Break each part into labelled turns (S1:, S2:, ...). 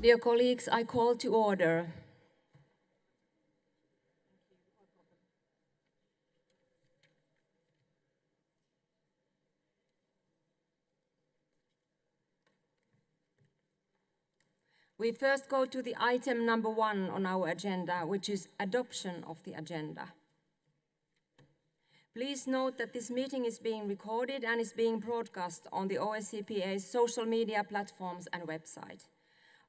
S1: Dear colleagues, I call to order. We first go to the item number 1 on our agenda, which is adoption of the agenda. Please note that this meeting is being recorded and is being broadcast on the OSCE's social media platforms and website.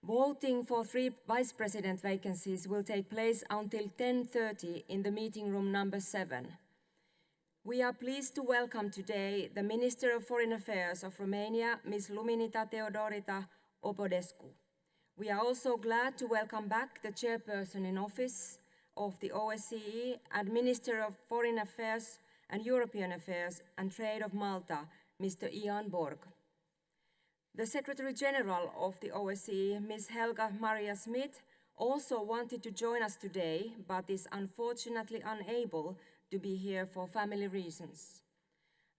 S1: Voting for 3 vice president vacancies will take place until 10:30 in the meeting room number 7. We are pleased to welcome today the Minister of Foreign Affairs of Romania, Ms. Luminița Odobescu. We are also glad to welcome back the chairperson in office of the OSCE and Minister of Foreign Affairs and European Affairs and Trade of Malta, Mr. Ian Borg. The Secretary General of the OSCE, Ms. Helga Maria Smith, also wanted to join us today, but is unfortunately unable to be here for family reasons.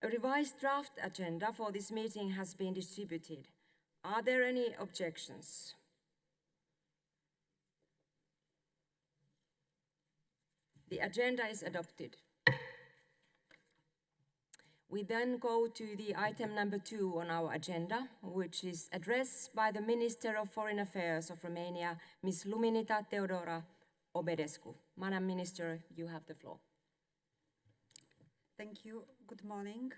S1: A revised draft agenda for this meeting has been distributed. Are there any objections? The agenda is adopted. We then go to the item number 2 on our agenda, which is addressed by the Minister of Foreign Affairs of Romania, Ms. Luminița Odobescu. Madam Minister, you have the floor.
S2: Thank you. Good morning,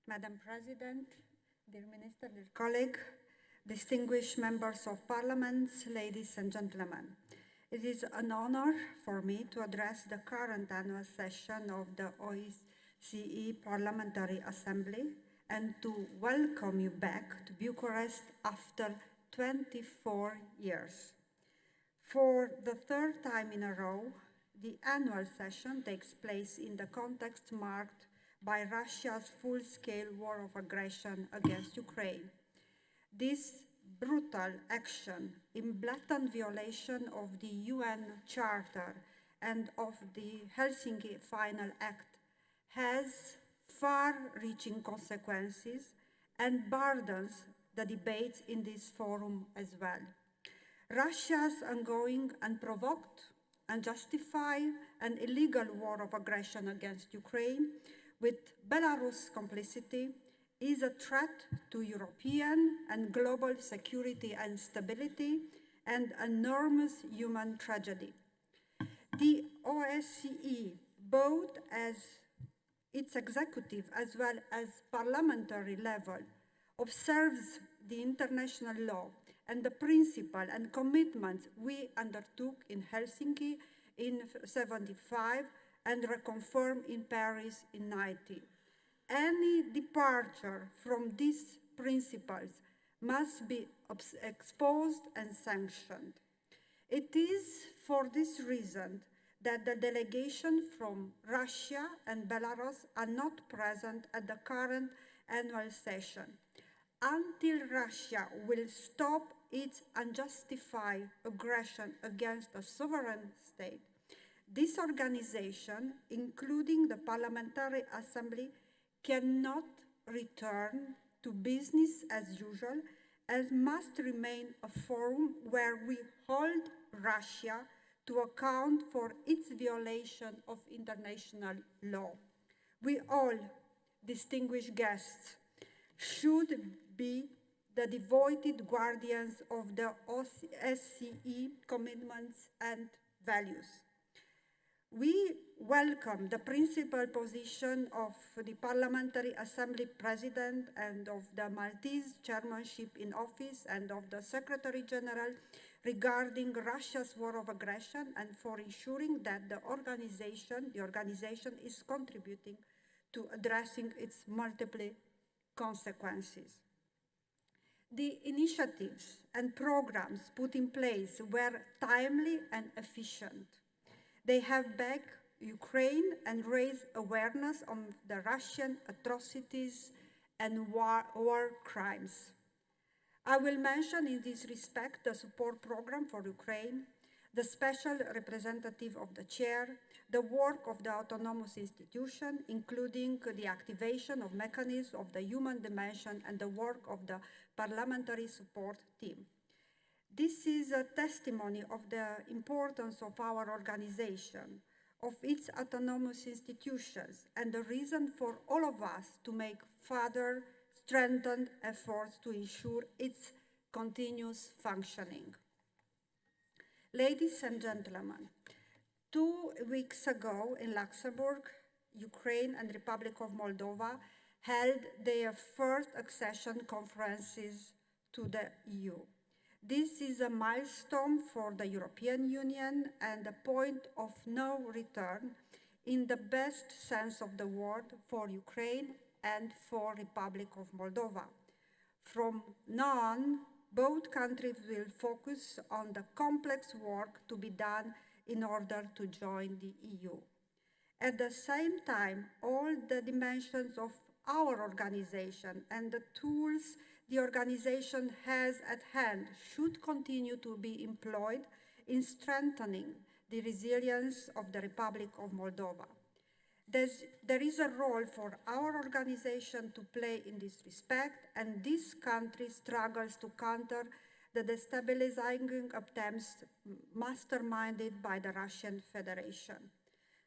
S2: Madam President, dear Minister, dear colleague, distinguished members of Parliament, ladies and gentlemen. It is an honor for me to address the current annual session of the OSCE Parliamentary Assembly and to welcome you back to Bucharest after 24 years. For the 3rd time in a row, the annual session takes place in the context marked by Russia's full-scale war of aggression against Ukraine. This brutal action in blatant violation of the UN Charter and of the Helsinki Final Act has far-reaching consequences and burdens the debates in this forum as well. Russia's ongoing, unprovoked, unjustified and illegal war of aggression against Ukraine, with Belarus' complicity, is a threat to European and global security and stability and enormous human tragedy. The OSCE, both as its executive as well as parliamentary level, observes the international law and the principle and commitments we undertook in Helsinki in 1975 and reconfirmed in Paris in 1990. Any departure from these principles must be exposed and sanctioned. It is for this reason that the delegation from Russia and Belarus are not present at the current annual session. Until Russia will stop its unjustified aggression against a sovereign state, this organization, including the Parliamentary Assembly, cannot return to business as usual and must remain a forum where we hold Russia to account for its violation of international law. We all, distinguished guests, should be the devoted guardians of the OSCE commitments and values. We welcome the principal position of the Parliamentary Assembly President and of the Maltese chairmanship in office and of the Secretary General regarding Russia's war of aggression and for ensuring that the organization is contributing to addressing its multiple consequences. The initiatives and programs put in place were timely and efficient. They have backed Ukraine and raised awareness of the Russian atrocities and war crimes. I will mention in this respect the support program for Ukraine, the special representative of the chair, the work of the autonomous institution, including the activation of mechanisms of the human dimension and the work of the parliamentary support team. This is a testimony of the importance of our organization, of its autonomous institutions, and the reason for all of us to make further strengthened efforts to ensure its continuous functioning. Ladies and gentlemen, 2 weeks ago in Luxembourg, Ukraine and Republic of Moldova held their first accession conferences to the EU. This is a milestone for the European Union and a point of no return in the best sense of the word for Ukraine and for Republic of Moldova. From now on, both countries will focus on the complex work to be done in order to join the EU. At the same time, all the dimensions of our organization and the tools the organization has at hand should continue to be employed in strengthening the resilience of the Republic of Moldova. There is a role for our organization to play in this respect, and this country struggles to counter the destabilizing attempts masterminded by the Russian Federation.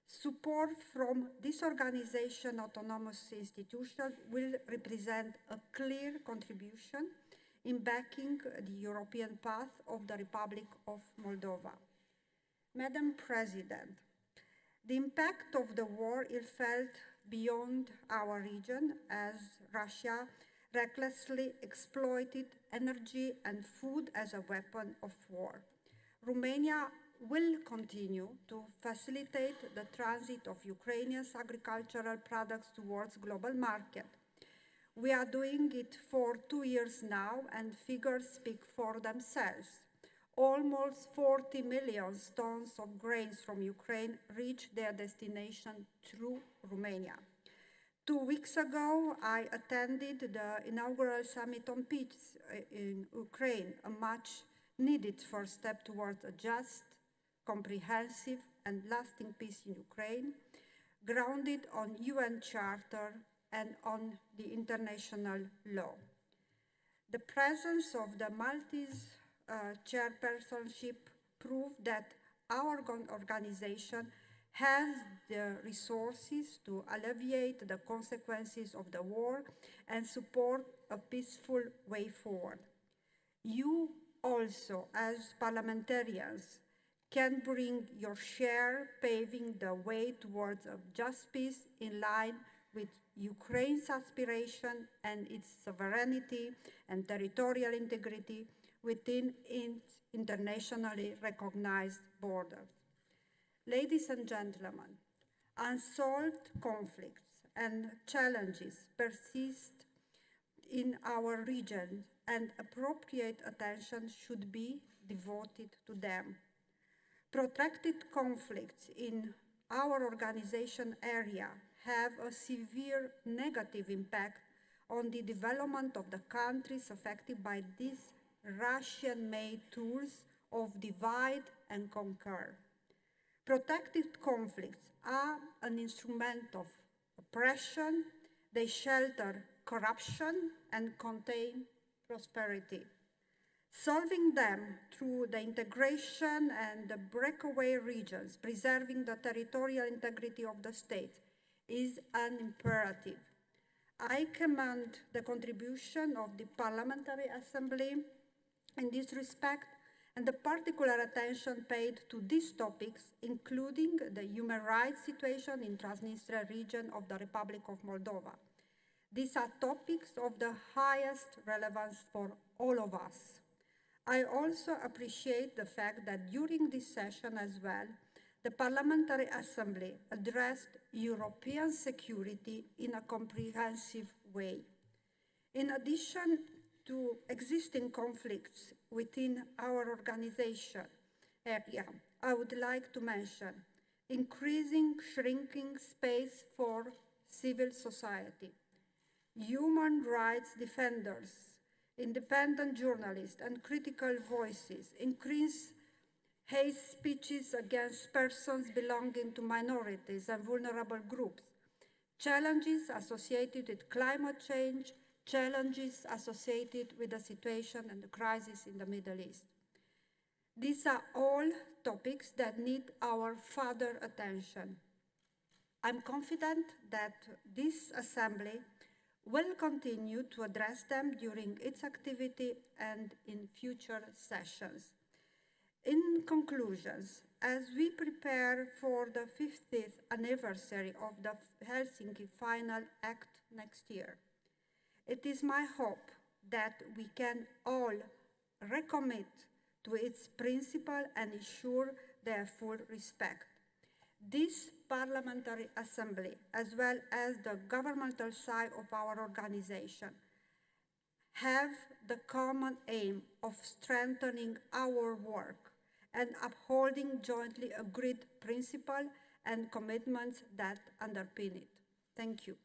S2: Support from this organization, autonomous institution, will represent a clear contribution in backing the European path of the Republic of Moldova. Madam President, the impact of the war is felt beyond our region as Russia recklessly exploited energy and food as a weapon of war. Romania will continue to facilitate the transit of Ukrainian agricultural products towards global market. We are doing it for 2 years now, and figures speak for themselves. Almost 40 million tons of grains from Ukraine reach their destination through Romania. 2 weeks ago, I attended the inaugural summit on peace in Ukraine, a much-needed first step towards a just, comprehensive, and lasting peace in Ukraine, grounded on UN Charter and on the international law. The presence of the Maltese chairpersonship proved that our organization has the resources to alleviate the consequences of the war and support a peaceful way forward. You also, as parliamentarians, can bring your share, paving the way towards a just peace in line with Ukraine's aspiration and its sovereignty and territorial integrity within its internationally recognized borders. Ladies and gentlemen, unsolved conflicts and challenges persist in our region, and appropriate attention should be devoted to them. Protracted conflicts in our organization area have a severe negative impact on the development of the countries affected by these Russian-made tools of divide and conquer. Protracted conflicts are an instrument of oppression. They shelter corruption and contain prosperity. Solving them through the integration and the breakaway regions, preserving the territorial integrity of the state, is an imperative. I commend the contribution of the Parliamentary Assembly in this respect and the particular attention paid to these topics, including the human rights situation in Transnistria region of the Republic of Moldova. These are topics of the highest relevance for all of us. I also appreciate the fact that during this session as well, the Parliamentary Assembly addressed European security in a comprehensive way. In addition to existing conflicts within our organization area, I would like to mention shrinking space for civil society, human rights defenders, independent journalists, and critical voices, increased hate speeches against persons belonging to minorities and vulnerable groups, challenges associated with climate change, challenges associated with the situation and the crisis in the Middle East. These are all topics that need our further attention. I'm confident that this Assembly will continue to address them during its activity and in future sessions. In conclusions, as we prepare for the 50th anniversary of the Helsinki Final Act next year, it is my hope that we can all recommit to its principle and ensure their full respect. This Parliamentary Assembly, as well as the governmental side of our organization, have the common aim of strengthening our work and upholding jointly agreed principles and commitments that underpin it. Thank you.